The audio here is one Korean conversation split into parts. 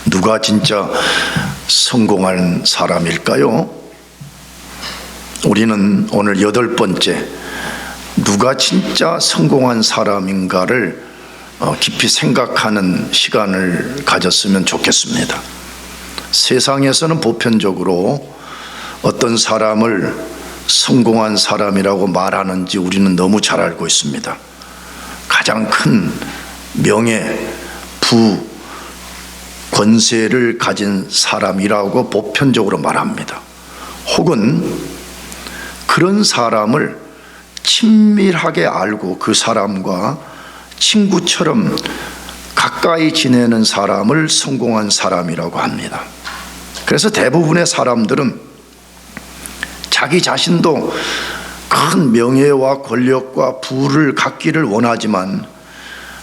누가 진짜 성공한 사람일까요? 우리는 오늘 8번째, 누가 진짜 성공한 사람인가를 깊이 생각하는 시간을 가졌으면 좋겠습니다. 세상에서는 보편적으로 어떤 사람을 성공한 사람이라고 말하는지 우리는 너무 잘 알고 있습니다. 가장 큰 명예, 부, 권세를 가진 사람이라고 보편적으로 말합니다. 혹은 그런 사람을 친밀하게 알고 그 사람과 친구처럼 가까이 지내는 사람을 성공한 사람이라고 합니다. 그래서 대부분의 사람들은 자기 자신도 큰 명예와 권력과 부를 갖기를 원하지만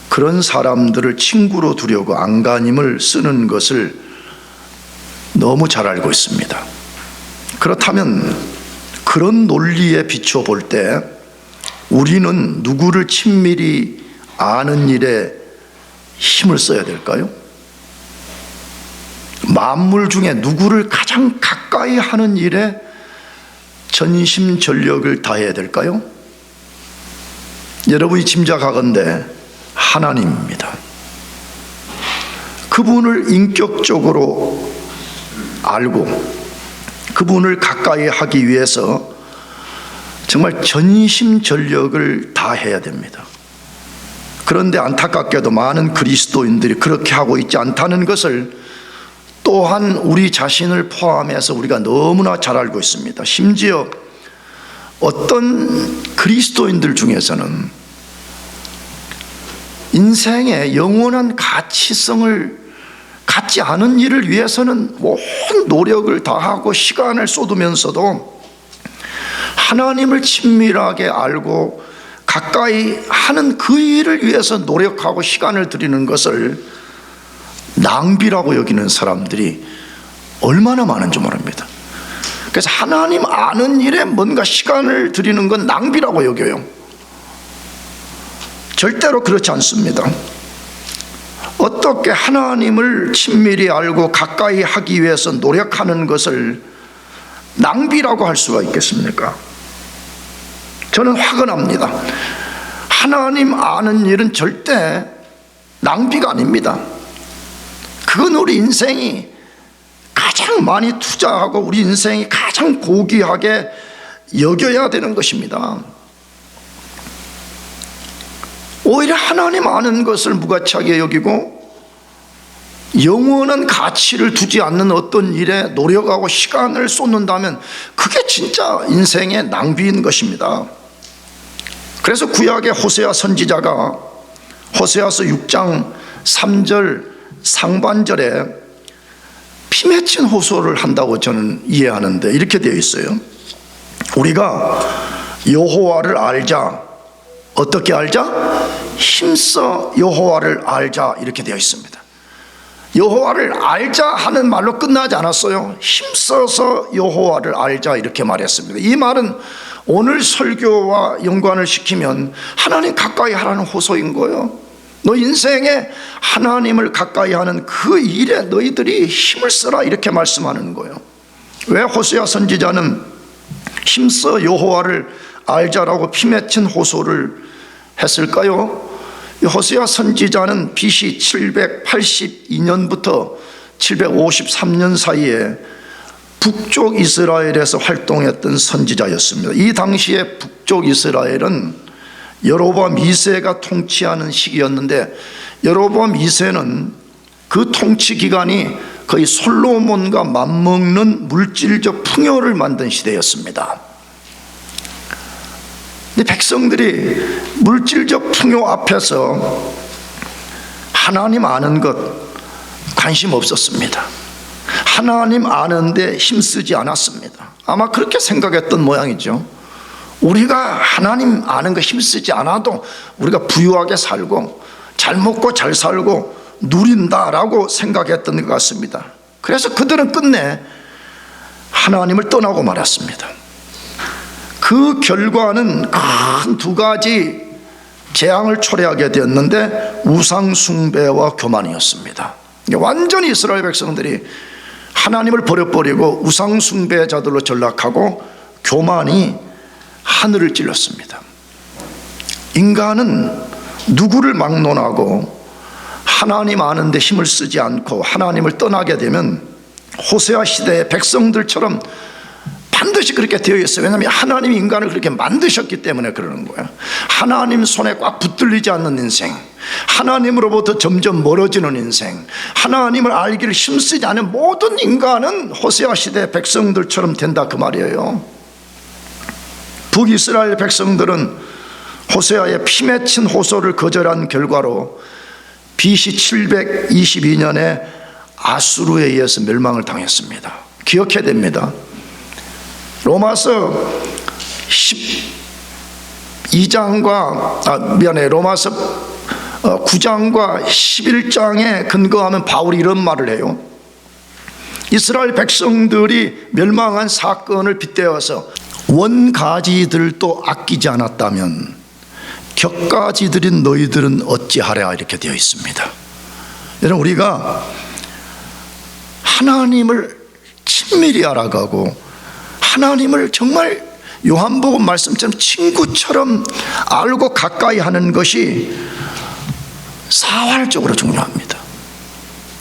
그런 사람들을 친구로 두려고 안간힘을 쓰는 것을 너무 잘 알고 있습니다. 그렇다면 그런 논리에 비춰 볼 때 우리는 누구를 친밀히 아는 일에 힘을 써야 될까요? 만물 중에 누구를 가장 가까이 하는 일에 전심전력을 다해야 될까요? 여러분이 짐작하건대 하나님입니다. 그분을 인격적으로 알고 그분을 가까이 하기 위해서 정말 전심전력을 다해야 됩니다. 그런데 안타깝게도 많은 그리스도인들이 그렇게 하고 있지 않다는 것을 또한 우리 자신을 포함해서 우리가 너무나 잘 알고 있습니다. 심지어 어떤 그리스도인들 중에서는 인생의 영원한 가치성을 갖지 않은 일을 위해서는 모든 노력을 다하고 시간을 쏟으면서도 하나님을 친밀하게 알고 가까이 하는 그 일을 위해서 노력하고 시간을 들이는 것을 낭비라고 여기는 사람들이 얼마나 많은 줄 모릅니다. 그래서 하나님 아는 일에 뭔가 시간을 들이는 건 낭비라고 여겨요. 절대로 그렇지 않습니다. 어떻게 하나님을 친밀히 알고 가까이 하기 위해서 노력하는 것을 낭비라고 할 수가 있겠습니까? 저는 화가 납니다. 하나님 아는 일은 절대 낭비가 아닙니다. 그건 우리 인생이 가장 많이 투자하고 우리 인생이 가장 고귀하게 여겨야 되는 것입니다. 오히려 하나님 아는 것을 무가치하게 여기고 영원한 가치를 두지 않는 어떤 일에 노력하고 시간을 쏟는다면 그게 진짜 인생의 낭비인 것입니다. 그래서 구약의 호세아 선지자가 호세아서 6장 3절 상반절에 피 맺힌 호소를 한다고 저는 이해하는데 이렇게 되어 있어요. 우리가 여호와를 알자. 어떻게 알자? 힘써 여호와를 알자. 이렇게 되어 있습니다. 여호와를 알자 하는 말로 끝나지 않았어요. 힘써서 여호와를 알자 이렇게 말했습니다. 이 말은 오늘 설교와 연관을 시키면 하나님 가까이 하라는 호소인 거예요. 너 인생에 하나님을 가까이 하는 그 일에 너희들이 힘을 써라 이렇게 말씀하는 거예요. 왜 호세아 선지자는 힘써 여호와를 알자라고 피 맺힌 호소를 했을까요? 호세아 선지자는 BC 782년부터 753년 사이에 북쪽 이스라엘에서 활동했던 선지자였습니다. 이 당시에 북쪽 이스라엘은 여로보암 2세가 통치하는 시기였는데 여로보암 2세는 그 통치 기간이 거의 솔로몬과 맞먹는 물질적 풍요를 만든 시대였습니다. 근데 백성들이 물질적 풍요 앞에서 하나님 아는 것 관심 없었습니다. 하나님 아는데 힘쓰지 않았습니다. 아마 그렇게 생각했던 모양이죠. 우리가 하나님 아는 거 힘쓰지 않아도 우리가 부유하게 살고 잘 먹고 잘 살고 누린다라고 생각했던 것 같습니다. 그래서 그들은 끝내 하나님을 떠나고 말았습니다. 그 결과는 큰 두 가지 재앙을 초래하게 되었는데 우상 숭배와 교만이었습니다. 완전히 이스라엘 백성들이 하나님을 버려버리고 우상숭배자들로 전락하고 교만이 하늘을 찔렀습니다. 인간은 누구를 막론하고 하나님 아는 데 힘을 쓰지 않고 하나님을 떠나게 되면 호세아 시대의 백성들처럼 반드시 그렇게 되어 있어요. 왜냐하면 하나님이 인간을 그렇게 만드셨기 때문에 그러는 거예요. 하나님 손에 꽉 붙들리지 않는 인생, 하나님으로부터 점점 멀어지는 인생, 하나님을 알기를 힘쓰지 않은 모든 인간은 호세아 시대의 백성들처럼 된다 그 말이에요. 북이스라엘 백성들은 호세아의 피 맺힌 호소를 거절한 결과로 BC 722년에 아수르에 의해서 멸망을 당했습니다. 기억해야 됩니다. 로마서 9장과 11장에 근거하면 바울이 이런 말을 해요. 이스라엘 백성들이 멸망한 사건을 빗대어서 원가지들도 아끼지 않았다면 격가지들인 너희들은 어찌하랴 이렇게 되어 있습니다. 여러분, 우리가 하나님을 친밀히 알아가고 하나님을 정말 요한복음 말씀처럼 친구처럼 알고 가까이 하는 것이 사활적으로 중요합니다.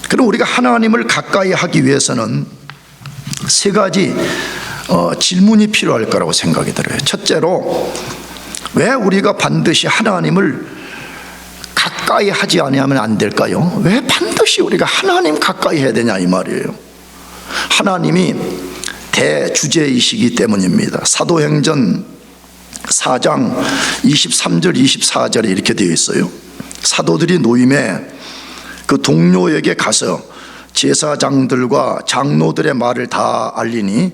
그럼 우리가 하나님을 가까이 하기 위해서는 세 가지 질문이 필요할 거라고 생각이 들어요. 첫째로, 왜 우리가 반드시 하나님을 가까이 하지 아니하면 안 될까요? 왜 반드시 우리가 하나님 가까이 해야 되냐 이 말이에요. 하나님이 대주제이시기 때문입니다. 사도행전 4장 23절 24절에 이렇게 되어 있어요. 사도들이 노임에 그 동료에게 가서 제사장들과 장로들의 말을 다 알리니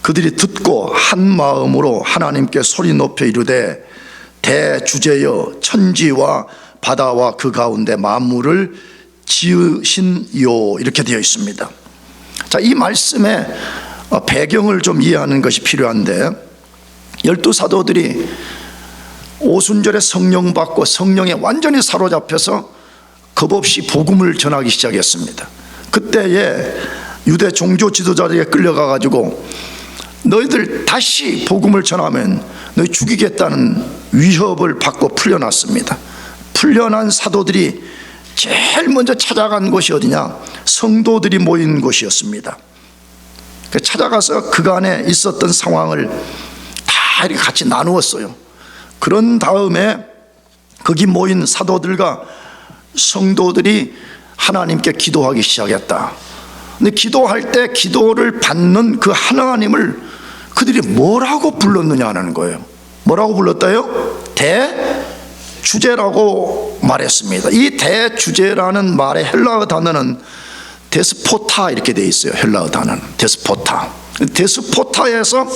그들이 듣고 한 마음으로 하나님께 소리 높여 이르되 대주제여 천지와 바다와 그 가운데 만물을 지으신이요 이렇게 되어 있습니다. 자, 이 말씀의 배경을 좀 이해하는 것이 필요한데, 12사도들이 오순절에 성령 받고 성령에 완전히 사로잡혀서 겁없이 복음을 전하기 시작했습니다. 그때에 유대 종교 지도자들에게 끌려가 가지고 너희들 다시 복음을 전하면 너희 죽이겠다는 위협을 받고 풀려났습니다. 풀려난 사도들이 제일 먼저 찾아간 곳이 어디냐? 성도들이 모인 곳이었습니다. 찾아가서 그간에 있었던 상황을 다 이렇게 같이 나누었어요. 그런 다음에 거기 모인 사도들과 성도들이 하나님께 기도하기 시작했다. 근데 기도할 때 기도를 받는 그 하나님을 그들이 뭐라고 불렀느냐는 거예요. 뭐라고 불렀다요? 대주제라고 말했습니다. 이 대주제라는 말의 헬라어 단어는 데스포타 이렇게 되어 있어요. 헬라어 단어는 데스포타. 데스포타에서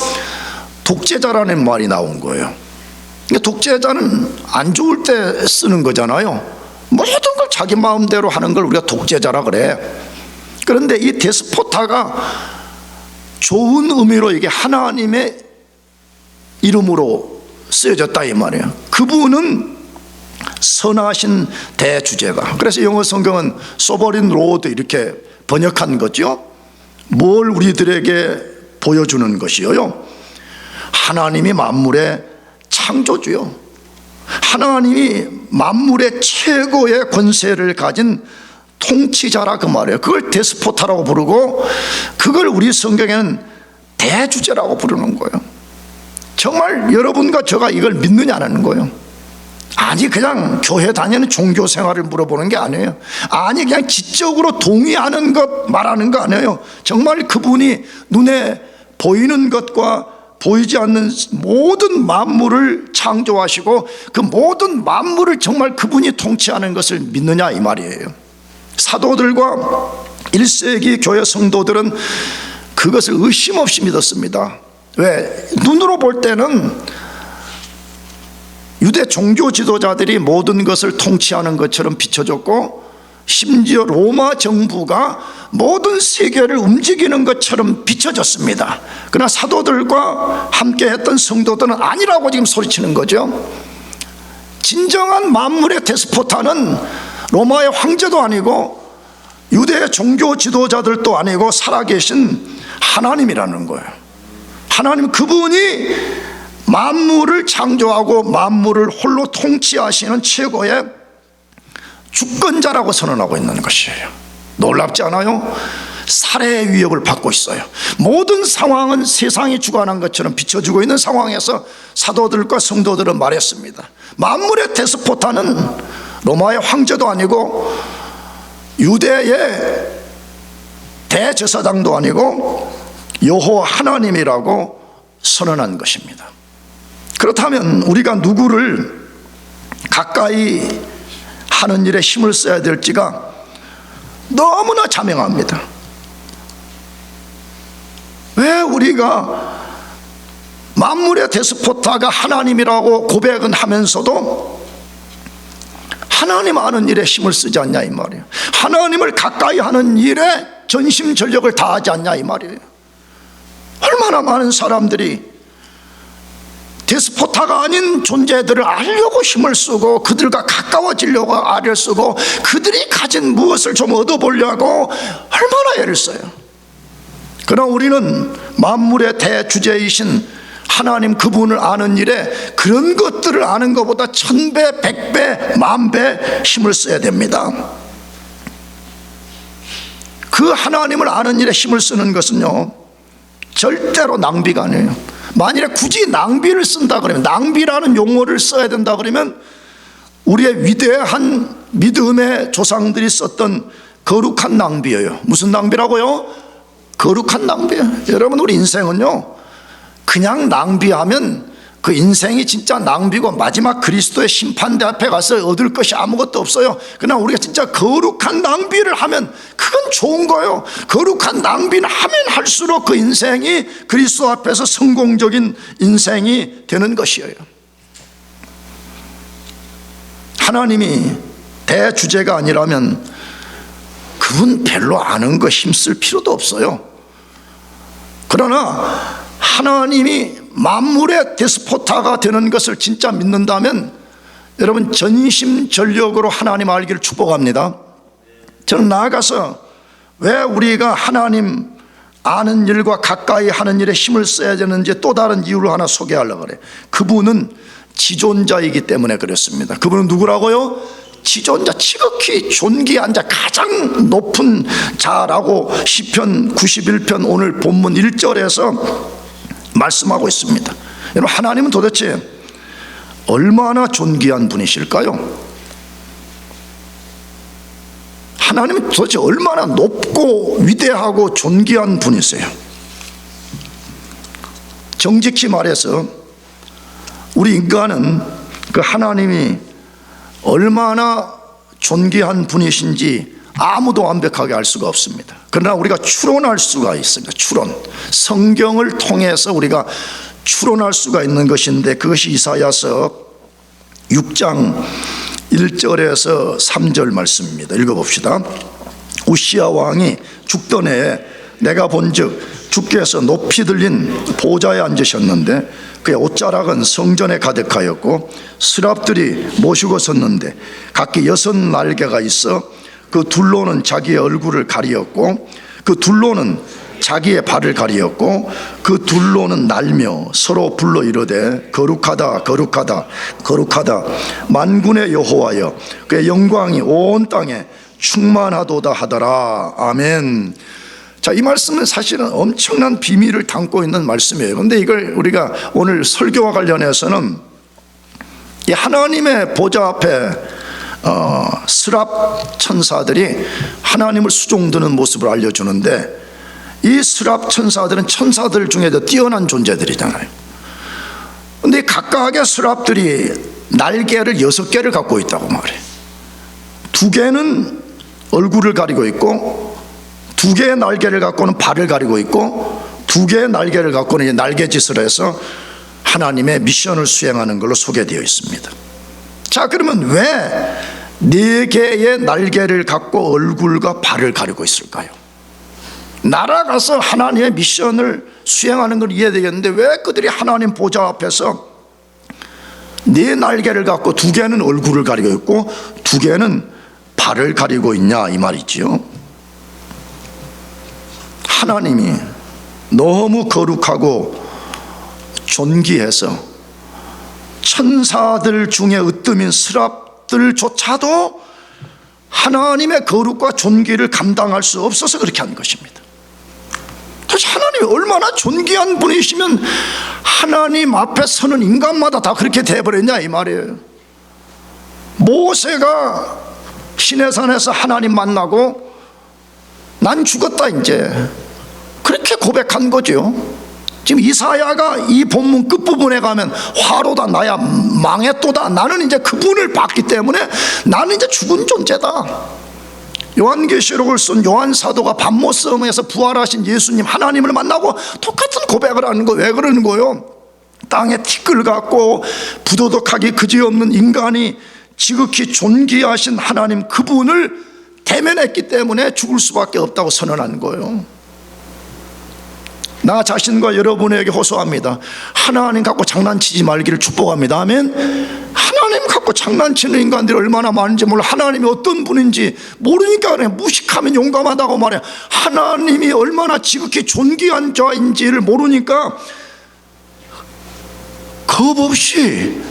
독재자라는 말이 나온 거예요. 독재자는 안 좋을 때 쓰는 거잖아요. 모든 걸 자기 마음대로 하는 걸 우리가 독재자라 그래. 그런데 이 데스포타가 좋은 의미로 이게 하나님의 이름으로 쓰여졌다 이 말이에요. 그분은 선하신 대주제가. 그래서 영어 성경은 소버린 로드 이렇게 번역한 거죠. 뭘 우리들에게 보여주는 것이요? 하나님이 만물의 창조주요, 하나님이 만물의 최고의 권세를 가진 통치자라 그 말이에요. 그걸 데스포타라고 부르고 그걸 우리 성경에는 대주제라고 부르는 거예요. 정말 여러분과 제가 이걸 믿느냐는 거예요. 아니 그냥 교회 다니는 종교 생활을 물어보는 게 아니에요. 아니 그냥 지적으로 동의하는 것 말하는 거 아니에요. 정말 그분이 눈에 보이는 것과 보이지 않는 모든 만물을 창조하시고 그 모든 만물을 정말 그분이 통치하는 것을 믿느냐 이 말이에요. 사도들과 1세기 교회 성도들은 그것을 의심 없이 믿었습니다. 왜? 눈으로 볼 때는 유대 종교 지도자들이 모든 것을 통치하는 것처럼 비춰졌고 심지어 로마 정부가 모든 세계를 움직이는 것처럼 비춰졌습니다. 그러나 사도들과 함께 했던 성도들은 아니라고 지금 소리치는 거죠. 진정한 만물의 데스포타는 로마의 황제도 아니고 유대의 종교 지도자들도 아니고 살아계신 하나님이라는 거예요. 하나님, 그분이 만물을 창조하고 만물을 홀로 통치하시는 최고의 주권자라고 선언하고 있는 것이에요. 놀랍지 않아요? 살해의 위협을 받고 있어요. 모든 상황은 세상이 주관한 것처럼 비춰지고 있는 상황에서 사도들과 성도들은 말했습니다. 만물의 데스포타는 로마의 황제도 아니고 유대의 대제사장도 아니고 여호와 하나님이라고 선언한 것입니다. 그렇다면 우리가 누구를 가까이 하는 일에 힘을 써야 될지가 너무나 자명합니다. 왜 우리가 만물의 데스포타가 하나님이라고 고백은 하면서도 하나님 아는 일에 힘을 쓰지 않냐 이 말이에요. 하나님을 가까이 하는 일에 전심전력을 다하지 않냐 이 말이에요. 얼마나 많은 사람들이 데스포타가 아닌 존재들을 알려고 힘을 쓰고 그들과 가까워지려고 알을 쓰고 그들이 가진 무엇을 좀 얻어보려고 얼마나 애를 써요. 그러나 우리는 만물의 대주제이신 하나님 그분을 아는 일에 그런 것들을 아는 것보다 1000배, 100배, 10,000배 힘을 써야 됩니다. 그 하나님을 아는 일에 힘을 쓰는 것은요, 절대로 낭비가 아니에요. 만일에 굳이 낭비를 쓴다 그러면, 낭비라는 용어를 써야 된다 그러면 우리의 위대한 믿음의 조상들이 썼던 거룩한 낭비예요. 무슨 낭비라고요? 거룩한 낭비예요. 여러분, 우리 인생은요, 그냥 낭비하면 그 인생이 진짜 낭비고 마지막 그리스도의 심판대 앞에 가서 얻을 것이 아무것도 없어요. 그러나 우리가 진짜 거룩한 낭비를 하면 그건 좋은 거예요. 거룩한 낭비를 하면 할수록 그 인생이 그리스도 앞에서 성공적인 인생이 되는 것이에요. 하나님이 대주제가 아니라면 그분 별로 아는 거 힘쓸 필요도 없어요. 그러나 하나님이 만물의 데스포타가 되는 것을 진짜 믿는다면 여러분, 전심전력으로 하나님 알기를 축복합니다. 저는 나아가서 왜 우리가 하나님 아는 일과 가까이 하는 일에 힘을 써야 되는지 또 다른 이유를 하나 소개하려고 그래요. 그분은 지존자이기 때문에 그렇습니다. 그분은 누구라고요? 지존자, 지극히 존귀한 자, 가장 높은 자라고 시편 91편 오늘 본문 1절에서 말씀하고 있습니다. 여러분, 하나님은 도대체 얼마나 존귀한 분이실까요? 하나님은 도대체 얼마나 높고 위대하고 존귀한 분이세요? 정직히 말해서 우리 인간은 그 하나님이 얼마나 존귀한 분이신지 아무도 완벽하게 알 수가 없습니다. 그러나 우리가 추론할 수가 있습니다. 추론, 성경을 통해서 우리가 추론할 수가 있는 것인데, 그것이 이사야서 6장 1절에서 3절 말씀입니다. 읽어봅시다. 우시야 왕이 죽던 해에 내가 본즉 주께서 높이 들린 보좌에 앉으셨는데 그의 옷자락은 성전에 가득하였고 스랍들이 모시고 섰는데 각기 6날개가 있어 그 둘로는 자기의 얼굴을 가리었고 그 둘로는 자기의 발을 가리었고 그 둘로는 날며 서로 불러 이르되 거룩하다 거룩하다 거룩하다 만군의 여호와여, 그의 영광이 온 땅에 충만하도다 하더라. 아멘. 자, 이 말씀은 사실은 엄청난 비밀을 담고 있는 말씀이에요. 그런데 이걸 우리가 오늘 설교와 관련해서는 이 하나님의 보좌 앞에 스랍 천사들이 하나님을 수종드는 모습을 알려주는데, 이 스랍 천사들은 천사들 중에도 뛰어난 존재들이잖아요. 그런데 각각의 스랍들이 날개를 6개를 갖고 있다고 말해요. 2개는 얼굴을 가리고 있고 2개의 날개를 갖고는 발을 가리고 있고 2개의 날개를 갖고는 날개짓을 해서 하나님의 미션을 수행하는 걸로 소개되어 있습니다. 자, 그러면 왜 4개의 날개를 갖고 얼굴과 발을 가리고 있을까요? 날아가서 하나님의 미션을 수행하는 걸 이해되겠는데 왜 그들이 하나님 보좌 앞에서 4날개를 갖고 2개는 얼굴을 가리고 있고 2개는 발을 가리고 있냐 이 말이지요. 하나님이 너무 거룩하고 존귀해서 천사들 중에 으뜸인 스랍들조차도 하나님의 거룩과 존귀를 감당할 수 없어서 그렇게 한 것입니다. 도대체 하나님이 얼마나 존귀한 분이시면 하나님 앞에 서는 인간마다 다 그렇게 돼버렸냐 이 말이에요. 모세가 시내산에서 하나님 만나고 난 죽었다 이제 그렇게 고백한 거죠. 지금 이사야가 이 본문 끝부분에 가면 화로다 나야 망했도다 나는 이제 그분을 봤기 때문에 나는 이제 죽은 존재다. 요한계시록을 쓴 요한 사도가 밤모섬에서 부활하신 예수님 하나님을 만나고 똑같은 고백을 하는 거. 왜 그러는 거예요? 땅에 티끌 같고 부도덕하기 그지없는 인간이 지극히 존귀하신 하나님 그분을 대면했기 때문에 죽을 수밖에 없다고 선언한 거예요. 나 자신과 여러분에게 호소합니다. 하나님 갖고 장난치지 말기를 축복합니다. 아멘. 하나님 갖고 장난치는 인간들이 얼마나 많은지 몰라. 하나님이 어떤 분인지 모르니까 그냥 무식하면 용감하다고 말해. 하나님이 얼마나 지극히 존귀한 자인지를 모르니까 겁 없이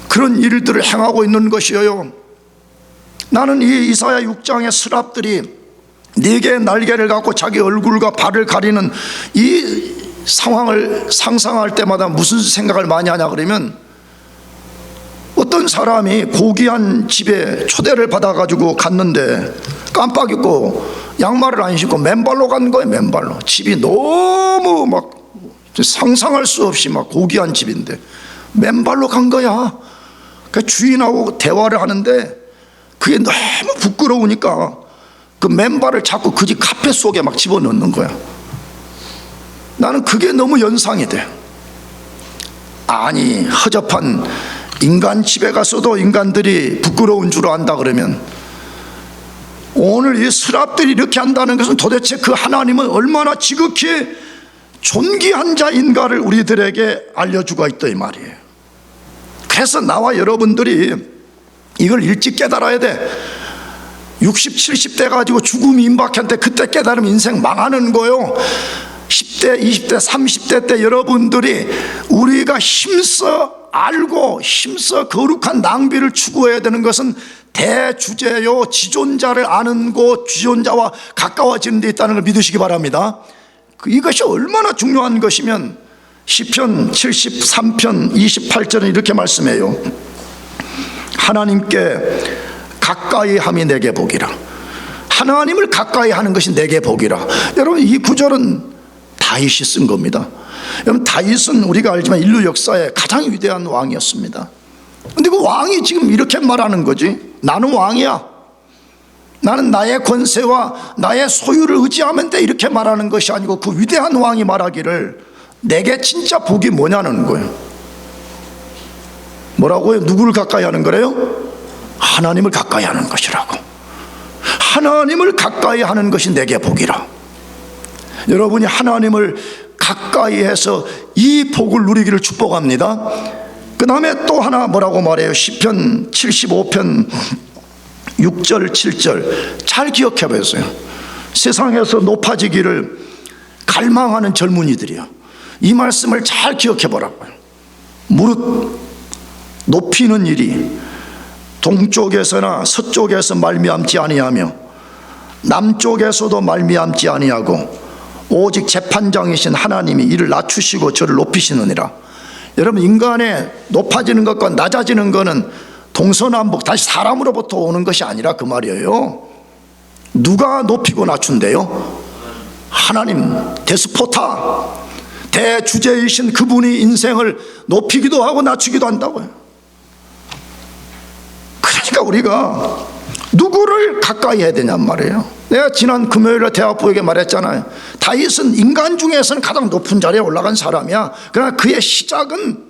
그런 일들을 행하고 있는 것이에요. 나는 이 이사야 6장의 스랍들이 4개의 날개를 갖고 자기 얼굴과 발을 가리는 이 상황을 상상할 때마다 무슨 생각을 많이 하냐 그러면, 어떤 사람이 고귀한 집에 초대를 받아가지고 갔는데 깜빡 잊고 양말을 안 신고 맨발로 간 거예요. 맨발로. 집이 너무 막 상상할 수 없이 막 고귀한 집인데 맨발로 간 거야. 그 주인하고 대화를 하는데 그게 너무 부끄러우니까 그 맨발을 자꾸 그 집 카페 속에 막 집어넣는 거야. 나는 그게 너무 연상이 돼. 아니 허접한 인간 집에 가서도 인간들이 부끄러운 줄 안다 그러면, 오늘 이 스랍들이 이렇게 한다는 것은 도대체 그 하나님은 얼마나 지극히 존귀한 자인가를 우리들에게 알려주고 있다 이 말이에요. 그래서 나와 여러분들이 이걸 일찍 깨달아야 돼. 60, 70대 가지고 죽음이 임박한테 그때 깨달으면 인생 망하는 거요. 10대, 20대, 30대 때 여러분들이 우리가 힘써 알고 힘써 거룩한 낭비를 추구해야 되는 것은 대주제요, 지존자를 아는 곳, 지존자와 가까워지는 데 있다는 걸 믿으시기 바랍니다. 이것이 얼마나 중요한 것이면 시편 73편 28절은 이렇게 말씀해요. 하나님께 가까이 함이 내게 복이라. 하나님을 가까이 하는 것이 내게 복이라. 여러분 이 구절은 다윗이 쓴 겁니다. 여러분 다윗은 우리가 알지만 인류 역사의 가장 위대한 왕이었습니다. 근데 그 왕이 지금 이렇게 말하는 거지. 나는 왕이야. 나는 나의 권세와 나의 소유를 의지하면 돼. 이렇게 말하는 것이 아니고 그 위대한 왕이 말하기를 내게 진짜 복이 뭐냐는 거예요. 뭐라고요? 누구를 가까이 하는 거래요? 하나님을 가까이 하는 것이라고. 하나님을 가까이 하는 것이 내게 복이라. 여러분이 하나님을 가까이 해서 이 복을 누리기를 축복합니다. 그 다음에 또 하나 뭐라고 말해요? 시편 75편 6절 7절 잘 기억해 보세요. 세상에서 높아지기를 갈망하는 젊은이들이요, 이 말씀을 잘 기억해 보라고요. 무릇 높이는 일이 동쪽에서나 서쪽에서 말미암지 아니하며 남쪽에서도 말미암지 아니하고 오직 재판장이신 하나님이 이를 낮추시고 저를 높이시느니라. 여러분 인간의 높아지는 것과 낮아지는 것은 동서남북 다시 사람으로부터 오는 것이 아니라 그 말이에요. 누가 높이고 낮춘대요? 하나님, 데스포타, 대주제이신 그분이 인생을 높이기도 하고 낮추기도 한다고요. 그러니까 우리가 누구를 가까이 해야 되냔 말이에요. 내가 지난 금요일에 대학부에게 말했잖아요. 다윗은 인간 중에서는 가장 높은 자리에 올라간 사람이야. 그러나 그의 시작은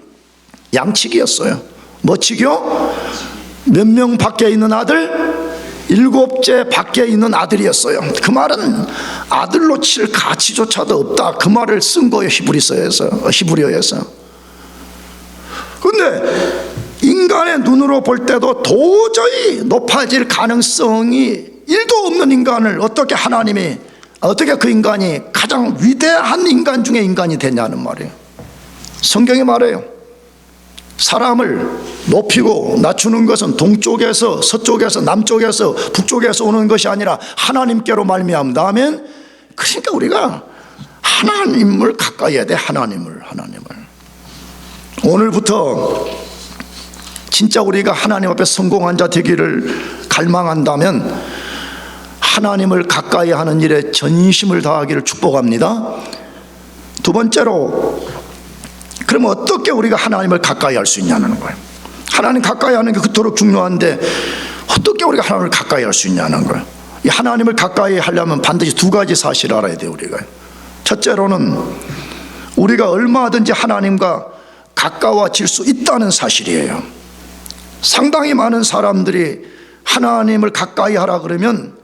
양치기였어요. 뭐치기요? 몇 명 밖에 있는 아들? 7째 밖에 있는 아들이었어요. 그 말은 아들로 칠 가치조차도 없다, 그 말을 쓴 거예요. 히브리어에서. 근데 인간의 눈으로 볼 때도 도저히 높아질 가능성이 1도 없는 인간을 어떻게 하나님이 어떻게 그 인간이 가장 위대한 인간 중에 인간이 됐냐는 말이에요. 성경이 말해요. 사람을 높이고 낮추는 것은 동쪽에서 서쪽에서 남쪽에서 북쪽에서 오는 것이 아니라 하나님께로 말미암다. 아멘. 그러니까 우리가 하나님을 가까이 해야 돼. 하나님을. 오늘부터 진짜 우리가 하나님 앞에 성공한 자 되기를 갈망한다면 하나님을 가까이 하는 일에 전심을 다하기를 축복합니다. 두 번째로, 그럼 어떻게 우리가 하나님을 가까이 할 수 있냐는 거예요. 하나님 가까이 하는 게 그토록 중요한데 어떻게 우리가 하나님을 가까이 할 수 있냐는 거예요. 이 하나님을 가까이 하려면 반드시 두 가지 사실을 알아야 돼요. 우리가 첫째로는 우리가 얼마든지 하나님과 가까워질 수 있다는 사실이에요. 상당히 많은 사람들이 하나님을 가까이 하라 그러면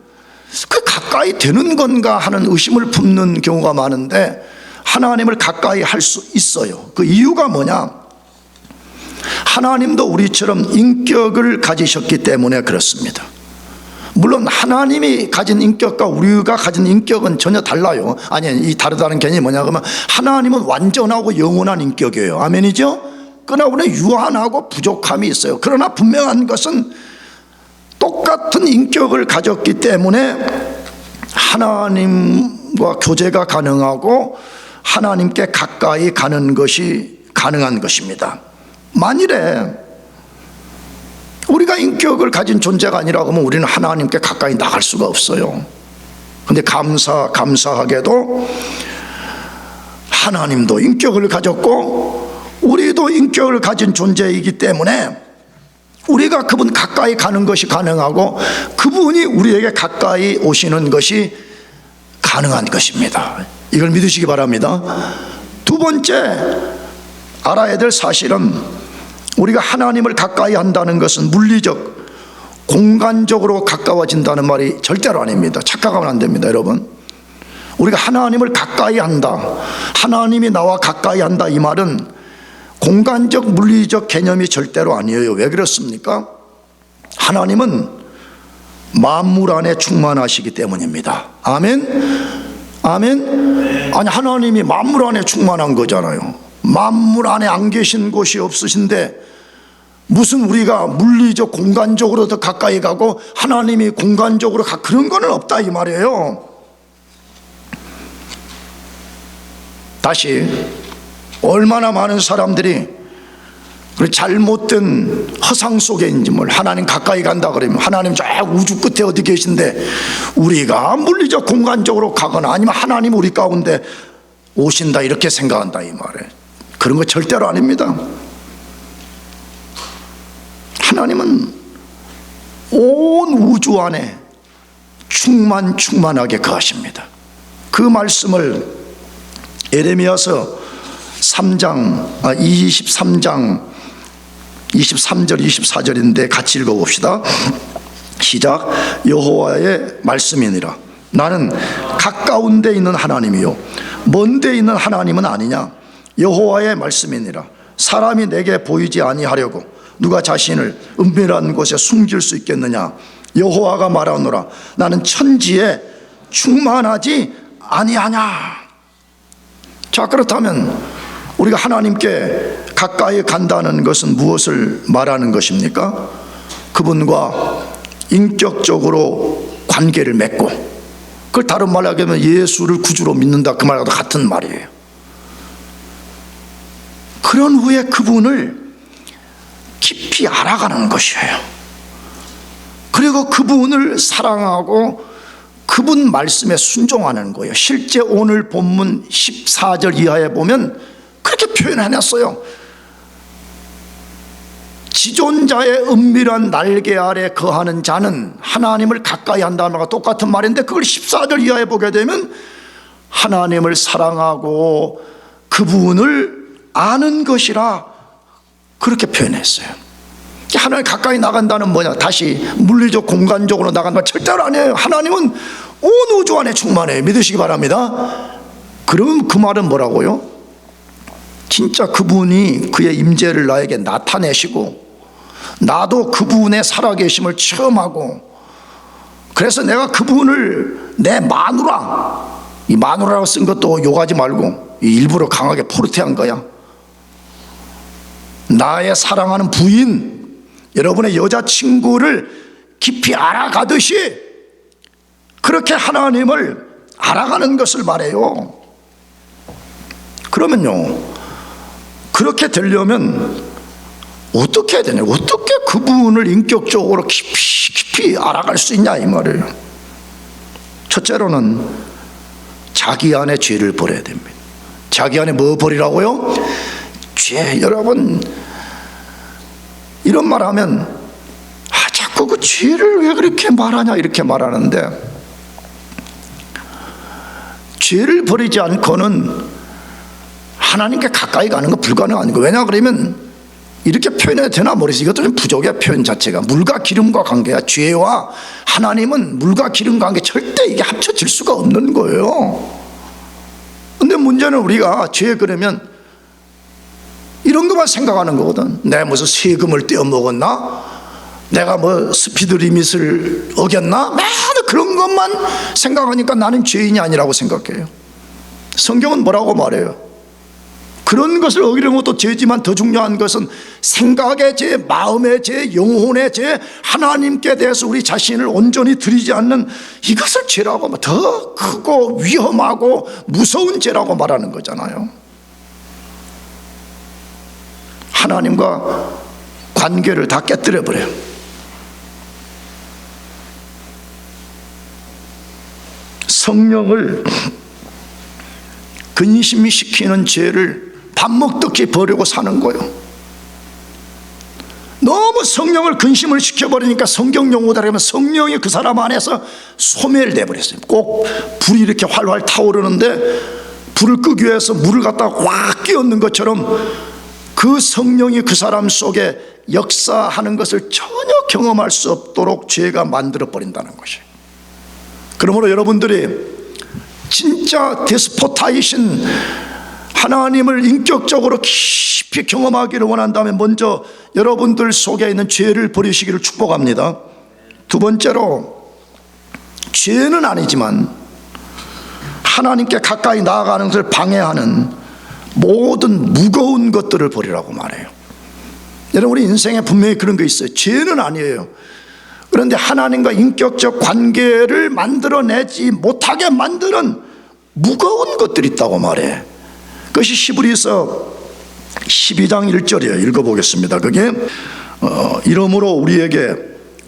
그 가까이 되는 건가 하는 의심을 품는 경우가 많은데 하나님을 가까이 할 수 있어요. 그 이유가 뭐냐? 하나님도 우리처럼 인격을 가지셨기 때문에 그렇습니다. 물론 하나님이 가진 인격과 우리가 가진 인격은 전혀 달라요. 아니, 이 다르다는 개념이 뭐냐 그러면 하나님은 완전하고 영원한 인격이에요. 아멘이죠? 그러나 우리는 유한하고 부족함이 있어요. 그러나 분명한 것은 똑같은 인격을 가졌기 때문에 하나님과 교제가 가능하고 하나님께 가까이 가는 것이 가능한 것입니다. 만일에 우리가 인격을 가진 존재가 아니라 그러면 우리는 하나님께 가까이 나갈 수가 없어요. 그런데 감사하게도 하나님도 인격을 가졌고 우리도 인격을 가진 존재이기 때문에 우리가 그분 가까이 가는 것이 가능하고 그분이 우리에게 가까이 오시는 것이 가능한 것입니다. 이걸 믿으시기 바랍니다. 두 번째 알아야 될 사실은 우리가 하나님을 가까이 한다는 것은 물리적, 공간적으로 가까워진다는 말이 절대로 아닙니다. 착각하면 안 됩니다, 여러분. 우리가 하나님을 가까이 한다, 하나님이 나와 가까이 한다, 이 말은 공간적, 물리적 개념이 절대로 아니에요. 왜 그렇습니까? 하나님은 만물 안에 충만하시기 때문입니다. 아멘? 아멘? 아니, 하나님이 만물 안에 충만한 거잖아요. 만물 안에 안 계신 곳이 없으신데 무슨 우리가 물리적, 공간적으로 더 가까이 가고 하나님이 공간적으로 그런 거는 없다 이 말이에요. 다시, 얼마나 많은 사람들이 잘못된 허상 속에 있는지 뭘 하나님 가까이 간다 그러면 하나님 저 우주 끝에 어디 계신데 우리가 물리적 공간적으로 가거나 아니면 하나님 우리 가운데 오신다 이렇게 생각한다 이 말이에요. 그런 거 절대로 아닙니다. 하나님은 온 우주 안에 충만하게 거하십니다. 그 말씀을 예레미야서 23장 23절 24절인데 같이 읽어봅시다. 시작. 여호와의 말씀이니라. 나는 가까운 데 있는 하나님이요 먼 데 있는 하나님은 아니냐. 여호와의 말씀이니라. 사람이 내게 보이지 아니하려고 누가 자신을 은밀한 곳에 숨길 수 있겠느냐. 여호와가 말하노라. 나는 천지에 충만하지 아니하냐. 자, 그렇다면 우리가 하나님께 가까이 간다는 것은 무엇을 말하는 것입니까? 그분과 인격적으로 관계를 맺고, 그걸 다른 말로 하면 예수를 구주로 믿는다 그 말과 같은 말이에요. 그런 후에 그분을 깊이 알아가는 것이에요. 그리고 그분을 사랑하고 그분 말씀에 순종하는 거예요. 실제 오늘 본문 14절 이하에 보면 그렇게 표현해놨어요. 지존자의 은밀한 날개 아래 거하는 자는 하나님을 가까이 한다는 말과 똑같은 말인데 그걸 14절 이하에 보게 되면 하나님을 사랑하고 그분을 아는 것이라 그렇게 표현했어요. 하나님 가까이 나간다는 뭐냐? 다시 물리적 공간적으로 나간다 절대로 아니에요. 하나님은 온 우주 안에 충만해요. 믿으시기 바랍니다. 그럼 그 말은 뭐라고요? 진짜 그분이 그의 임재를 나에게 나타내시고 나도 그분의 살아계심을 체험하고 그래서 내가 그분을 내 마누라, 이 마누라라고 쓴 것도 욕하지 말고 일부러 강하게 포르테한 거야. 나의 사랑하는 부인, 여러분의 여자친구를 깊이 알아가듯이 그렇게 하나님을 알아가는 것을 말해요. 그러면요, 그렇게 되려면 어떻게 해야 되냐, 어떻게 그분을 인격적으로 깊이 알아갈 수 있냐 이 말이에요. 첫째로는 자기 안에 죄를 버려야 됩니다. 자기 안에 뭐 버리라고요? 죄. 여러분 이런 말 하면 자꾸 그 죄를 왜 그렇게 말하냐 이렇게 말하는데, 죄를 버리지 않고는 하나님께 가까이 가는 거 불가능한 거. 왜냐 그러면 이렇게 표현해도 되나 모르겠어요. 이것도 좀 부족해. 표현 자체가 물과 기름과 관계야. 죄와 하나님은 물과 기름 관계, 절대 이게 합쳐질 수가 없는 거예요. 근데 문제는 우리가 죄 그러면 이런 것만 생각하는 거거든. 내가 무슨 세금을 떼어먹었나? 내가 뭐 스피드 리밋을 어겼나? 맨날 그런 것만 생각하니까 나는 죄인이 아니라고 생각해요. 성경은 뭐라고 말해요? 그런 것을 어기는 것도 죄지만 더 중요한 것은 생각의 죄, 마음의 죄, 영혼의 죄, 하나님께 대해서 우리 자신을 온전히 드리지 않는 이것을 죄라고 하면 더 크고 위험하고 무서운 죄라고 말하는 거잖아요. 하나님과 관계를 다 깨뜨려 버려요. 성령을 근심이 시키는 죄를 밥 먹듯이 버리고 사는 거예요. 너무 성령을 근심을 시켜버리니까 성경 용어로 하면 성령이 그 사람 안에서 소멸돼 버렸어요. 꼭 불이 이렇게 활활 타오르는데 불을 끄기 위해서 물을 갖다가 확 끼얹는 것처럼 그 성령이 그 사람 속에 역사하는 것을 전혀 경험할 수 없도록 죄가 만들어 버린다는 것이에요. 그러므로 여러분들이 진짜 데스포타이신 하나님을 인격적으로 깊이 경험하기를 원한다면 먼저 여러분들 속에 있는 죄를 버리시기를 축복합니다. 두 번째로, 죄는 아니지만 하나님께 가까이 나아가는 것을 방해하는 모든 무거운 것들을 버리라고 말해요. 여러분, 우리 인생에 분명히 그런 거 있어요. 죄는 아니에요. 그런데 하나님과 인격적 관계를 만들어내지 못하게 만드는 무거운 것들이 있다고 말해. 그것이 히브리서 12장 1절이에요. 읽어보겠습니다. 그게 이러므로 우리에게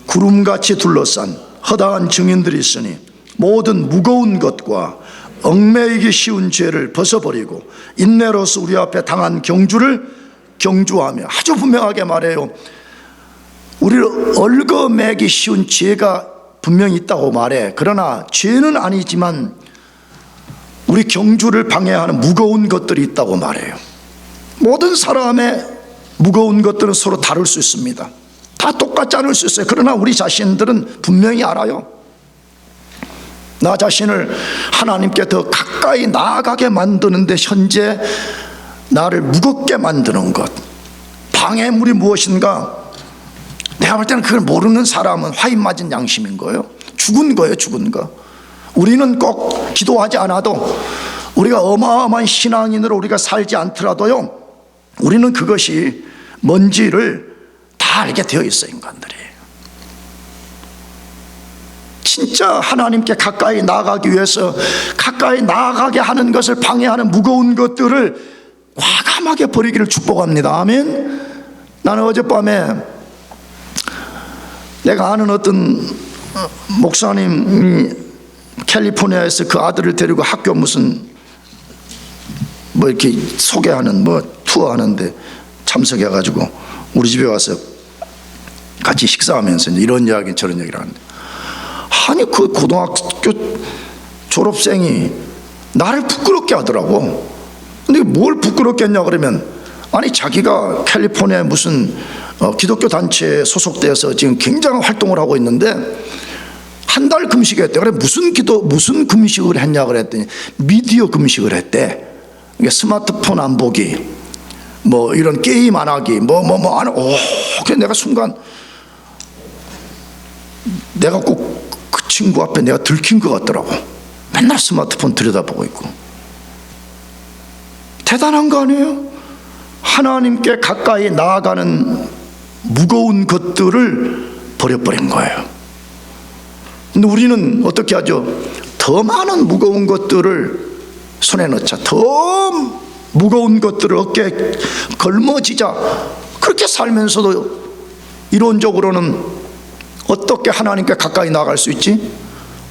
구름같이 둘러싼 허다한 증인들이 있으니 모든 무거운 것과 얽매이기 쉬운 죄를 벗어버리고 인내로서 우리 앞에 당한 경주를 경주하며, 아주 분명하게 말해요. 우리를 얽어매기 쉬운 죄가 분명히 있다고 말해. 그러나 죄는 아니지만 우리 경주를 방해하는 무거운 것들이 있다고 말해요. 모든 사람의 무거운 것들은 서로 다를 수 있습니다. 다 똑같지 않을 수 있어요. 그러나 우리 자신들은 분명히 알아요. 나 자신을 하나님께 더 가까이 나아가게 만드는데 현재 나를 무겁게 만드는 것, 방해물이 무엇인가? 내가 볼 때는 그걸 모르는 사람은 화인 맞은 양심인 거예요. 죽은 거예요, 죽은 거. 우리는 꼭 기도하지 않아도, 우리가 어마어마한 신앙인으로 우리가 살지 않더라도요, 우리는 그것이 뭔지를 다 알게 되어 있어요, 인간들이. 진짜 하나님께 가까이 나아가기 위해서 가까이 나아가게 하는 것을 방해하는 무거운 것들을 과감하게 버리기를 축복합니다. 아멘. 나는 어젯밤에 내가 아는 어떤 목사님이 캘리포니아에서 그 아들을 데리고 학교 무슨 뭐 이렇게 소개하는 뭐 투어하는데 참석해가지고 우리 집에 와서 같이 식사하면서 이런 이야기 저런 얘기를 하는데, 아니 그 고등학교 졸업생이 나를 부끄럽게 하더라고. 근데 뭘 부끄럽게 했냐 그러면, 아니 자기가 캘리포니아에 무슨 기독교 단체에 소속돼서 지금 굉장한 활동을 하고 있는데 한 달 금식했대. 그래 무슨 금식을 했냐 그랬더니 미디어 금식을 했대. 스마트폰 안 보기, 뭐 이런 게임 안 하기, 안 하고. 그래서 내가 순간 내가 꼭 친구 앞에 내가 들킨 것 같더라고. 맨날 스마트폰 들여다보고 있고. 대단한 거 아니에요? 하나님께 가까이 나아가는 무거운 것들을 버려버린 거예요. 근데 우리는 어떻게 하죠? 더 많은 무거운 것들을 손에 넣자, 더 무거운 것들을 어깨에 걸머지자, 그렇게 살면서도 이론적으로는 어떻게 하나님께 가까이 나아갈 수 있지?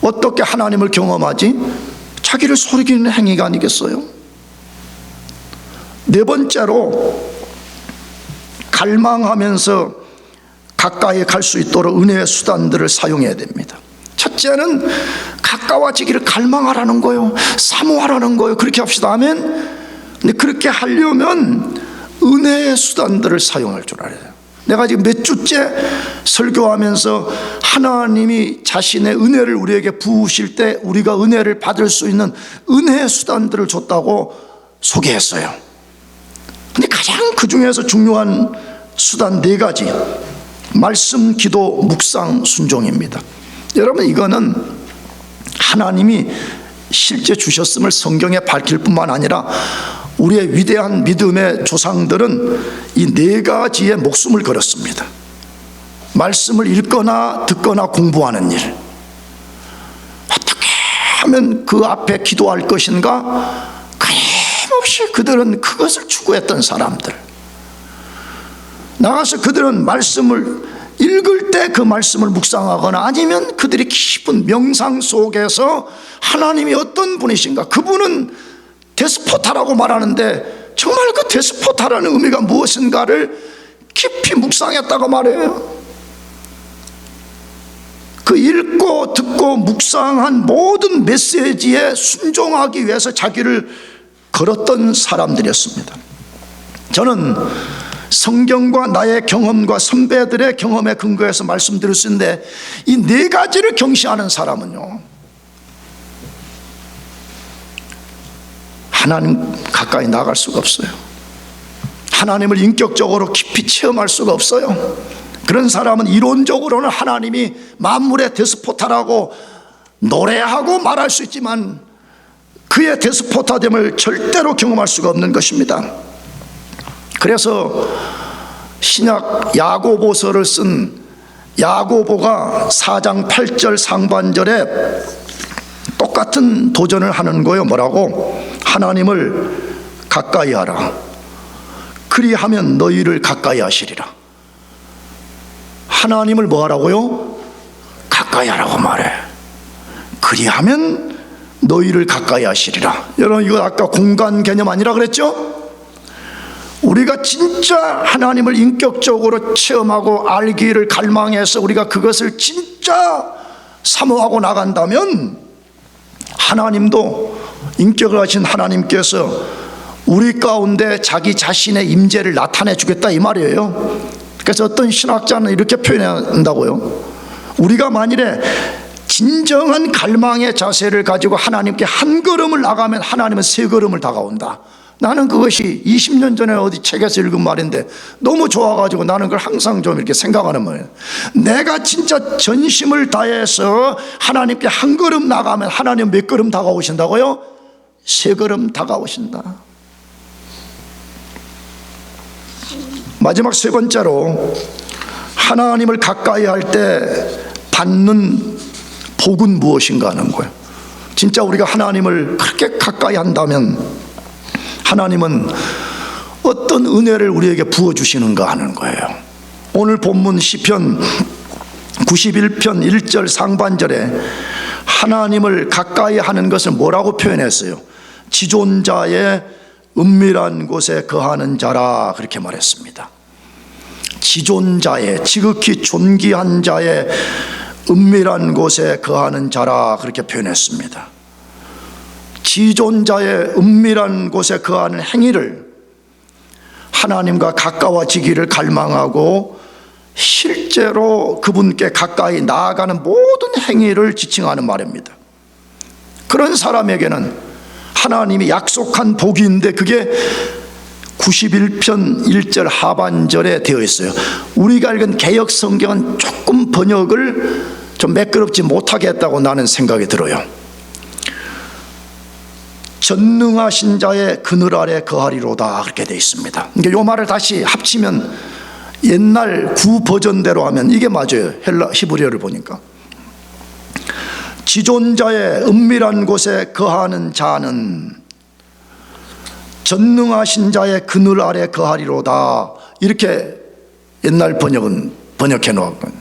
어떻게 하나님을 경험하지? 자기를 속이는 행위가 아니겠어요? 네 번째로, 갈망하면서 가까이 갈 수 있도록 은혜의 수단들을 사용해야 됩니다. 첫째는 가까워지기를 갈망하라는 거예요. 사모하라는 거예요. 그렇게 합시다. 아멘. 근데 그렇게 하려면 은혜의 수단들을 사용할 줄 알아야 돼요. 내가 지금 몇 주째 설교하면서 하나님이 자신의 은혜를 우리에게 부으실 때 우리가 은혜를 받을 수 있는 은혜의 수단들을 줬다고 소개했어요. 근데 가장 그 중에서 중요한 수단 네 가지, 말씀, 기도, 묵상, 순종입니다. 여러분, 이거는 하나님이 실제 주셨음을 성경에 밝힐 뿐만 아니라 우리의 위대한 믿음의 조상들은 이 네 가지에 목숨을 걸었습니다. 말씀을 읽거나 듣거나 공부하는 일, 어떻게 하면 그 앞에 기도할 것인가, 끊임없이 그들은 그것을 추구했던 사람들. 나가서 그들은 말씀을 읽을 때 그 말씀을 묵상하거나 아니면 그들이 깊은 명상 속에서 하나님이 어떤 분이신가, 그분은 데스포타라고 말하는데 정말 그 데스포타라는 의미가 무엇인가를 깊이 묵상했다고 말해요. 그 읽고 듣고 묵상한 모든 메시지에 순종하기 위해서 자기를 걸었던 사람들이었습니다. 저는 성경과 나의 경험과 선배들의 경험에 근거해서 말씀드릴 수 있는데, 이 네 가지를 경시하는 사람은요, 하나님 가까이 나갈 수가 없어요. 하나님을 인격적으로 깊이 체험할 수가 없어요. 그런 사람은 이론적으로는 하나님이 만물의 데스포타라고 노래하고 말할 수 있지만 그의 데스포타됨을 절대로 경험할 수가 없는 것입니다. 그래서 신약 야고보서를 쓴 야고보가 4장 8절 상반절에 똑같은 도전을 하는 거예요. 뭐라고? 하나님을 가까이 하라. 그리하면 너희를 가까이 하시리라. 하나님을 뭐 하라고요? 가까이 하라고 말해. 그리하면 너희를 가까이 하시리라. 여러분, 이거 아까 공간 개념 아니라 그랬죠? 우리가 진짜 하나님을 인격적으로 체험하고 알기를 갈망해서 우리가 그것을 진짜 사모하고 나간다면 하나님도, 인격을 하신 하나님께서 우리 가운데 자기 자신의 임재를 나타내 주겠다 이 말이에요. 그래서 어떤 신학자는 이렇게 표현한다고요. 우리가 만일에 진정한 갈망의 자세를 가지고 하나님께 한 걸음을 나가면 하나님은 세 걸음을 다가온다. 나는 그것이 20년 전에 어디 책에서 읽은 말인데 너무 좋아가지고 나는 그걸 항상 좀 이렇게 생각하는 거예요. 내가 진짜 전심을 다해서 하나님께 한 걸음 나가면 하나님 몇 걸음 다가오신다고요? 세 걸음 다가오신다. 마지막 세 번째로, 하나님을 가까이 할 때 받는 복은 무엇인가 하는 거예요. 진짜 우리가 하나님을 그렇게 가까이 한다면 하나님은 어떤 은혜를 우리에게 부어주시는가 하는 거예요. 오늘 본문 시편 91편 1절 상반절에 하나님을 가까이 하는 것을 뭐라고 표현했어요? 지존자의 은밀한 곳에 거하는 자라, 그렇게 말했습니다. 지존자의, 지극히 존귀한 자의 은밀한 곳에 거하는 자라, 그렇게 표현했습니다. 지존자의 은밀한 곳에 거하는 행위를 하나님과 가까워지기를 갈망하고 실제로 그분께 가까이 나아가는 모든 행위를 지칭하는 말입니다. 그런 사람에게는 하나님이 약속한 복이 있는데 그게 91편 1절 하반절에 되어 있어요. 우리가 읽은 개역 성경은 조금 번역을 좀 매끄럽지 못하게 했다고 나는 생각이 들어요. 전능하신 자의 그늘 아래 거하리로다 그렇게 되어 있습니다. 그러니까 이 말을 다시 합치면 옛날 구 버전대로 하면 이게 맞아요. 히브리어를 보니까 지존자의 은밀한 곳에 거하는 자는 전능하신 자의 그늘 아래 거하리로다 이렇게 옛날 번역은 번역해 놓았거든요.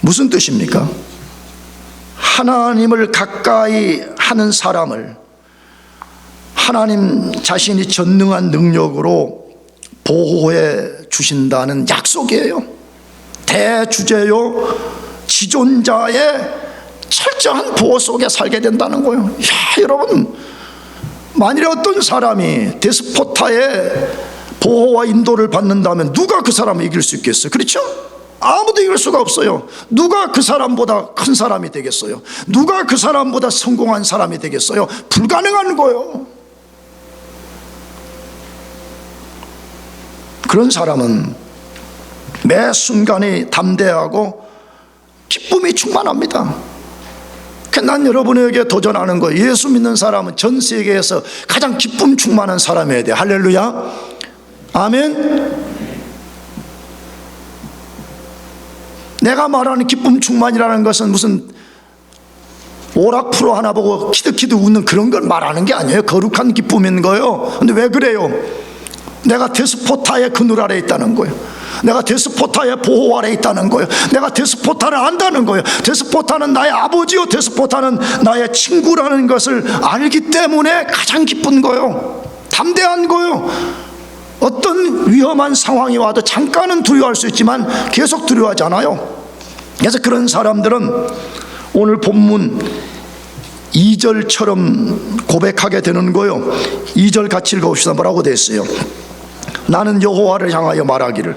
무슨 뜻입니까? 하나님을 가까이 하는 사람을 하나님 자신이 전능한 능력으로 보호해 주신다는 약속이에요. 대주제요 지존자의 철저한 보호 속에 살게 된다는 거예요. 야, 여러분, 만일에 어떤 사람이 데스포타의 보호와 인도를 받는다면 누가 그 사람을 이길 수 있겠어요? 그렇죠? 아무도 이길 수가 없어요. 누가 그 사람보다 큰 사람이 되겠어요? 누가 그 사람보다 성공한 사람이 되겠어요? 불가능한 거예요. 그런 사람은 매 순간이 담대하고 기쁨이 충만합니다. 난 여러분에게 도전하는 거예요. 예수 믿는 사람은 전 세계에서 가장 기쁨 충만한 사람이어야 돼요. 할렐루야, 아멘. 내가 말하는 기쁨 충만이라는 것은 무슨 오락 프로 하나 보고 키득키득 웃는 그런 걸 말하는 게 아니에요. 거룩한 기쁨인 거예요. 근데 왜 그래요? 내가 데스포타의 그늘 아래 있다는 거예요. 내가 데스포타의 보호 아래 있다는 거예요. 내가 데스포타를 안다는 거예요. 데스포타는 나의 아버지요, 데스포타는 나의 친구라는 것을 알기 때문에 가장 기쁜 거예요. 담대한 거예요. 어떤 위험한 상황이 와도 잠깐은 두려워할 수 있지만 계속 두려워하지 않아요. 그래서 그런 사람들은 오늘 본문 2절처럼 고백하게 되는 거예요. 2절 같이 읽어봅시다. 뭐라고 되어 있어요? 나는 여호와를 향하여 말하기를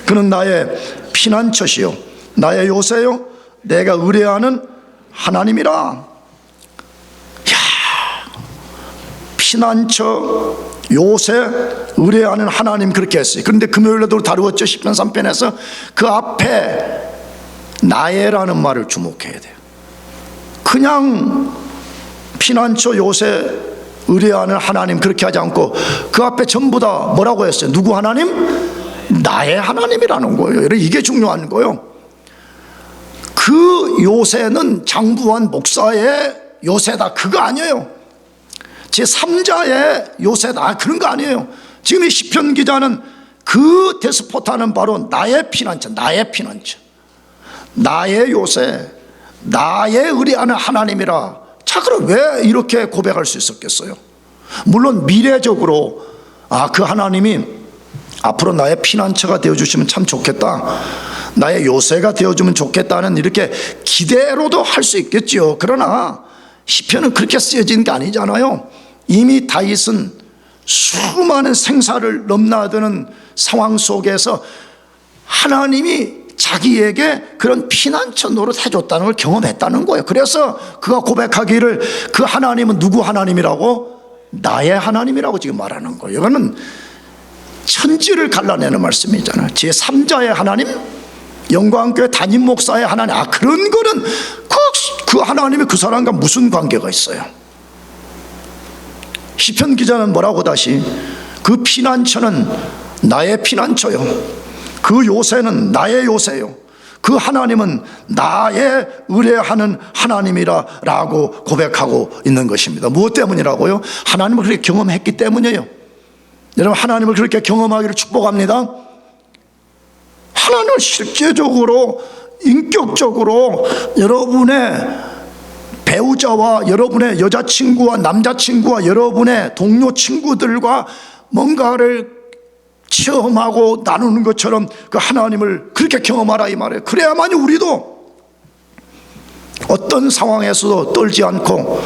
그는 나의 피난처시요 나의 요새요 내가 의뢰하는 하나님이라. 야, 피난처, 요새, 의뢰하는 하나님 그렇게 했어요. 그런데 금요일에도 다루었죠. 시편 3편에서 그 앞에 나의라는 말을 주목해야 돼요. 그냥 피난처, 요새, 의뢰하는 하나님 그렇게 하지 않고 그 앞에 전부 다 뭐라고 했어요? 누구 하나님? 나의 하나님이라는 거예요. 이게 중요한 거예요. 그 요새는 장부한 목사의 요새다 그거 아니에요. 제3자의 요새다 그런 거 아니에요. 지금 이 시편 기자는 그 데스포타는 바로 나의 피난처, 나의 피난처, 나의 요새, 나의 의뢰하는 하나님이라. 자, 그럼 왜 이렇게 고백할 수 있었겠어요? 물론 미래적으로 그 하나님이 앞으로 나의 피난처가 되어주시면 참 좋겠다, 나의 요새가 되어주면 좋겠다는 이렇게 기대로도 할 수 있겠죠. 그러나 시편은 그렇게 쓰여진 게 아니잖아요. 이미 다윗은 수많은 생사를 넘나드는 상황 속에서 하나님이 자기에게 그런 피난처 노릇 해줬다는 걸 경험했다는 거예요. 그래서 그가 고백하기를 그 하나님은 누구 하나님이라고? 나의 하나님이라고 지금 말하는 거예요. 이거는 천지를 갈라내는 말씀이잖아요. 제3자의 하나님, 영광교회 담임 목사의 하나님, 그런 거는 그 하나님이 그 사람과 무슨 관계가 있어요? 시편 기자는 뭐라고 다시? 그 피난처는 나의 피난처요, 그 요새는 나의 요새요, 그 하나님은 나의 의뢰하는 하나님이라 라고 고백하고 있는 것입니다. 무엇 때문이라고요? 하나님을 그렇게 경험했기 때문이에요. 여러분, 하나님을 그렇게 경험하기를 축복합니다. 하나님을 실제적으로, 인격적으로 여러분의 배우자와 여러분의 여자친구와 남자친구와 여러분의 동료 친구들과 뭔가를 체험하고 나누는 것처럼 그 하나님을 그렇게 경험하라 이 말이에요. 그래야만이 우리도 어떤 상황에서도 떨지 않고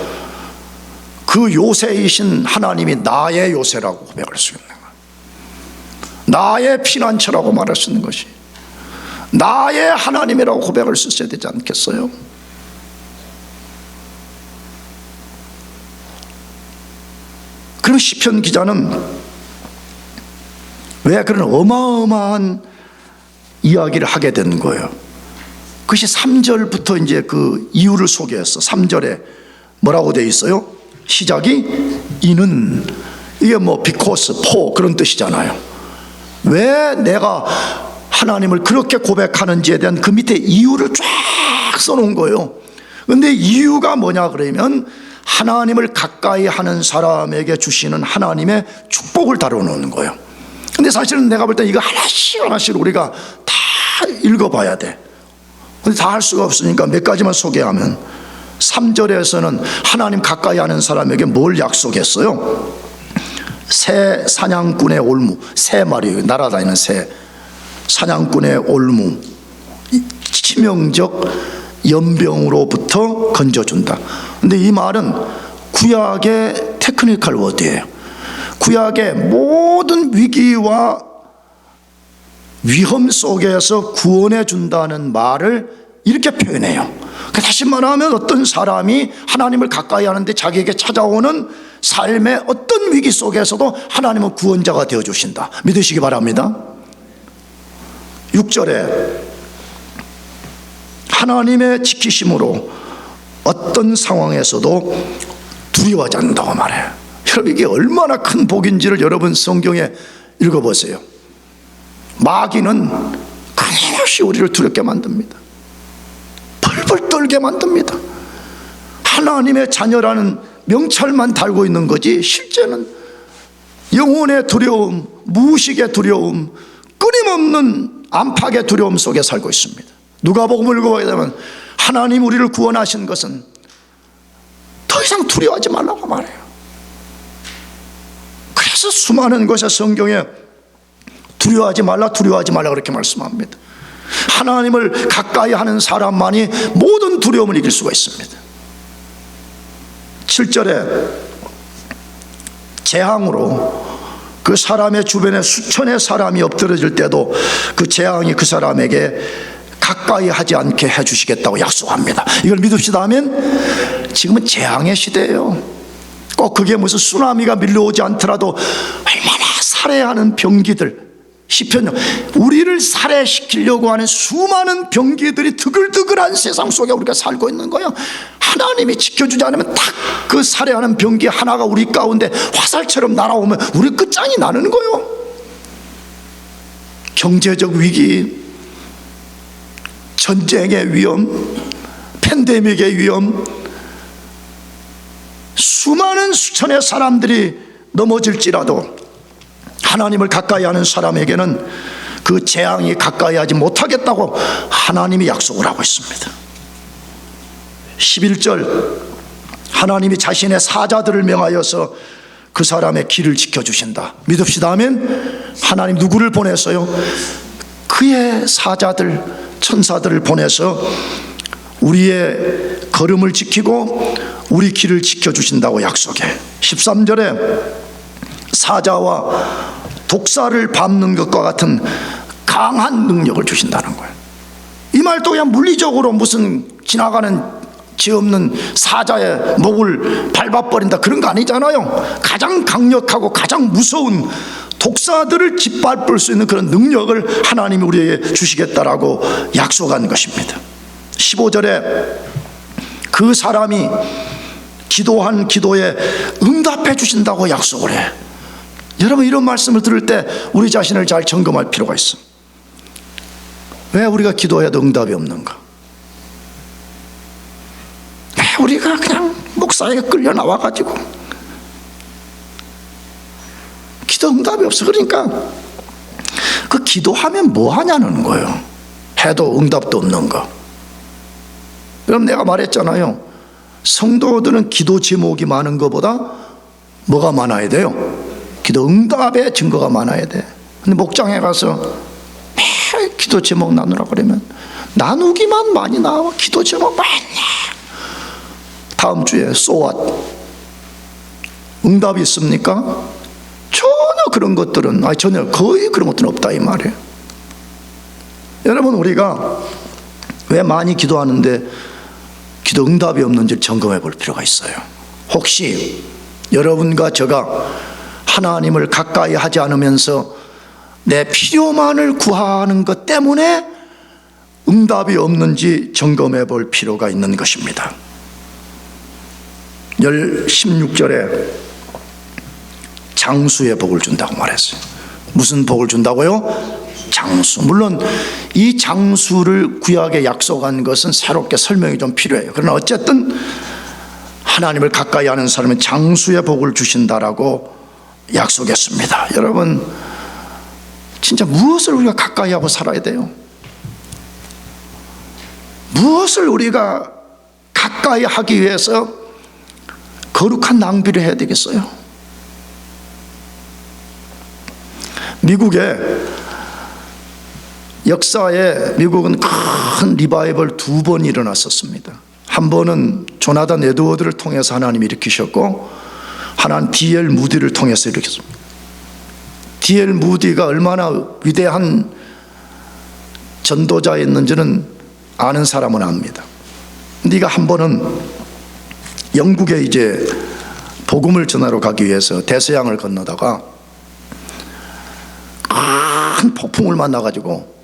그 요새이신 하나님이 나의 요새라고 고백할 수 있는 거예요. 나의 피난처라고 말할 수 있는 것이 나의 하나님이라고 고백할 수 있어야 되지 않겠어요? 그럼 시편 기자는 왜 그런 어마어마한 이야기를 하게 된 거예요? 그것이 3절부터 이제 그 이유를 소개했어. 3절에 뭐라고 되어 있어요? 시작이 이는, 이게 뭐 because, for 그런 뜻이잖아요. 왜 내가 하나님을 그렇게 고백하는지에 대한 그 밑에 이유를 쫙 써놓은 거예요. 근데 이유가 뭐냐 그러면 하나님을 가까이 하는 사람에게 주시는 하나님의 축복을 다뤄놓는 거예요. 근데 사실은 내가 볼 때 이거 하나씩 우리가 다 읽어봐야 돼. 근데 다 할 수가 없으니까 몇 가지만 소개하면, 3절에서는 하나님 가까이 하는 사람에게 뭘 약속했어요? 새 사냥꾼의 올무, 새 말이에요. 날아다니는 새 사냥꾼의 올무, 치명적 연병으로부터 건져준다. 근데 이 말은 구약의 테크니컬 워드예요. 구약의 모든 위기와 위험 속에서 구원해 준다는 말을 이렇게 표현해요. 다시 말하면 어떤 사람이 하나님을 가까이 하는데 자기에게 찾아오는 삶의 어떤 위기 속에서도 하나님은 구원자가 되어주신다. 믿으시기 바랍니다. 6절에 하나님의 지키심으로 어떤 상황에서도 두려워하지 않는다고 말해요. 여러분, 이게 얼마나 큰 복인지를 여러분 성경에 읽어보세요. 마귀는 끊임없이 우리를 두렵게 만듭니다. 벌벌 떨게 만듭니다. 하나님의 자녀라는 명찰만 달고 있는 거지 실제는 영혼의 두려움, 무의식의 두려움, 끊임없는 안팎의 두려움 속에 살고 있습니다. 누가복음을 읽어보게 되면 하나님 우리를 구원하신 것은 더 이상 두려워하지 말라고 말해요. 그래서 수많은 곳에 성경에 두려워하지 말라 그렇게 말씀합니다. 하나님을 가까이 하는 사람만이 모든 두려움을 이길 수가 있습니다. 7절에 재앙으로 그 사람의 주변에 수천의 사람이 엎드러질 때도 그 재앙이 그 사람에게 가까이 하지 않게 해주시겠다고 약속합니다. 이걸 믿읍시다 하면 지금은 재앙의 시대예요. 꼭 그게 무슨 쓰나미가 밀려오지 않더라도 얼마나 살해하는 병기들, 시편, 우리를 살해시키려고 하는 수많은 병기들이 드글드글한 세상 속에 우리가 살고 있는 거예요. 하나님이 지켜주지 않으면 딱 그 살해하는 병기 하나가 우리 가운데 화살처럼 날아오면 우리 끝장이 나는 거예요. 경제적 위기, 전쟁의 위험, 팬데믹의 위험, 수많은 수천의 사람들이 넘어질지라도 하나님을 가까이 하는 사람에게는 그 재앙이 가까이 하지 못하겠다고 하나님이 약속을 하고 있습니다. 11절, 하나님이 자신의 사자들을 명하여서 그 사람의 길을 지켜주신다. 믿읍시다 하면 하나님 누구를 보내서요? 그의 사자들, 천사들을 보내서 우리의 걸음을 지키고 우리 길을 지켜주신다고 약속해. 13절에 사자와 독사를 밟는 것과 같은 강한 능력을 주신다는 거예요. 이 말도 그냥 물리적으로 무슨 지나가는 죄 없는 사자의 목을 밟아버린다 그런 거 아니잖아요. 가장 강력하고 가장 무서운 독사들을 짓밟을 수 있는 그런 능력을 하나님이 우리에게 주시겠다라고 약속한 것입니다. 15절에 그 사람이 기도한 기도에 응답해 주신다고 약속을 해. 여러분, 이런 말씀을 들을 때 우리 자신을 잘 점검할 필요가 있어. 왜 우리가 기도해도 응답이 없는가? 왜 우리가 그냥 목사에게 끌려 나와가지고 기도 응답이 없어? 그러니까 그 기도하면 뭐 하냐는 거예요. 해도 응답도 없는 거. 그럼 내가 말했잖아요. 성도들은 기도 제목이 많은 것보다 뭐가 많아야 돼요? 기도 응답의 증거가 많아야 돼. 근데 목장에 가서 매일 기도 제목 나누라 그러면 나누기만 많이 나와. 기도 제목 많냐? 다음 주에 so what? 응답이 있습니까? 전혀 그런 것들은, 전혀 거의 그런 것들은 없다 이 말이에요. 여러분, 우리가 왜 많이 기도하는데 기도 응답이 없는지를 점검해 볼 필요가 있어요. 혹시 여러분과 제가 하나님을 가까이 하지 않으면서 내 필요만을 구하는 것 때문에 응답이 없는지 점검해 볼 필요가 있는 것입니다. 16절에 장수의 복을 준다고 말했어요. 무슨 복을 준다고요? 장수. 물론 이 장수를 구약에 약속한 것은 새롭게 설명이 좀 필요해요. 그러나 어쨌든 하나님을 가까이 하는 사람은 장수의 복을 주신다라고 약속했습니다. 여러분, 진짜 무엇을 우리가 가까이 하고 살아야 돼요? 무엇을 우리가 가까이 하기 위해서 거룩한 낭비를 해야 되겠어요? 미국의 역사에 미국은 큰 리바이벌 2번 일어났었습니다. 한 번은 조나단 에드워드를 통해서 하나님이 일으키셨고, 하나는 D.L. 무디를 통해서 일으켰습니다. D.L. 무디가 얼마나 위대한 전도자였는지는 아는 사람은 압니다. 네가 한 번은 영국에 이제 복음을 전하러 가기 위해서 대서양을 건너다가 큰 폭풍을 만나가지고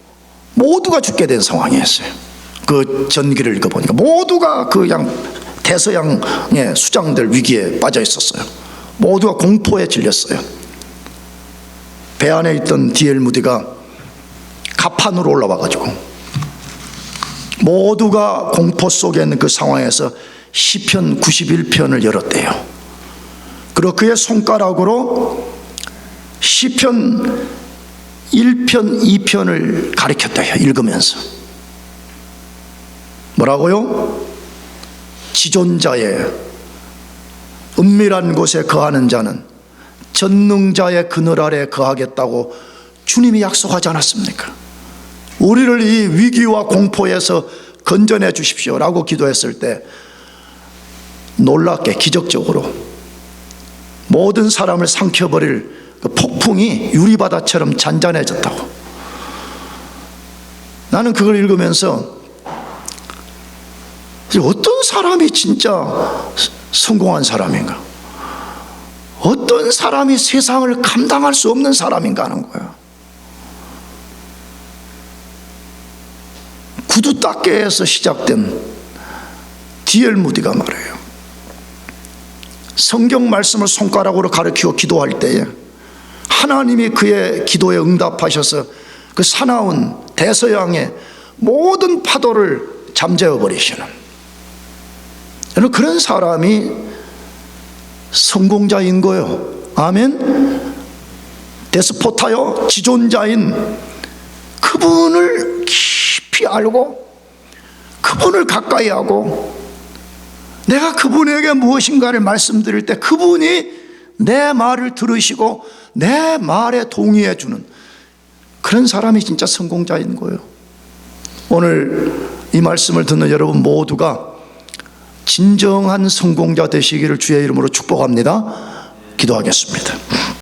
모두가 죽게 된 상황이었어요. 그 전기를 읽어보니까 모두가 그냥 대서양의 수장들 위기에 빠져 있었어요. 모두가 공포에 질렸어요. 배 안에 있던 D.L. 무디가 갑판으로 올라와가지고 모두가 공포 속에 있는 그 상황에서 시편 91편을 열었대요. 그리고 그의 손가락으로 시편 1편, 2편을 가르쳤대요. 읽으면서 뭐라고요? 지존자의 은밀한 곳에 거하는 자는 전능자의 그늘 아래 거하겠다고 주님이 약속하지 않았습니까? 우리를 이 위기와 공포에서 건져내 주십시오 라고 기도했을 때 놀랍게 기적적으로 모든 사람을 삼켜버릴 그 폭풍이 유리바다처럼 잔잔해졌다고. 나는 그걸 읽으면서 어떤 사람이 진짜 성공한 사람인가, 어떤 사람이 세상을 감당할 수 없는 사람인가 하는 거야. 구두 닦기에서 시작된 D.L. 무디가 말해요. 성경 말씀을 손가락으로 가리키고 기도할 때에 하나님이 그의 기도에 응답하셔서 그 사나운 대서양의 모든 파도를 잠재워 버리시는, 여러분, 그런 사람이 성공자인 거예요. 아멘. 데스포타요, 지존자인 그분을 깊이 알고 그분을 가까이 하고 내가 그분에게 무엇인가를 말씀드릴 때 그분이 내 말을 들으시고 내 말에 동의해 주는 그런 사람이 진짜 성공자인 거예요. 오늘 이 말씀을 듣는 여러분 모두가 진정한 성공자 되시기를 주의 이름으로 축복합니다. 기도하겠습니다.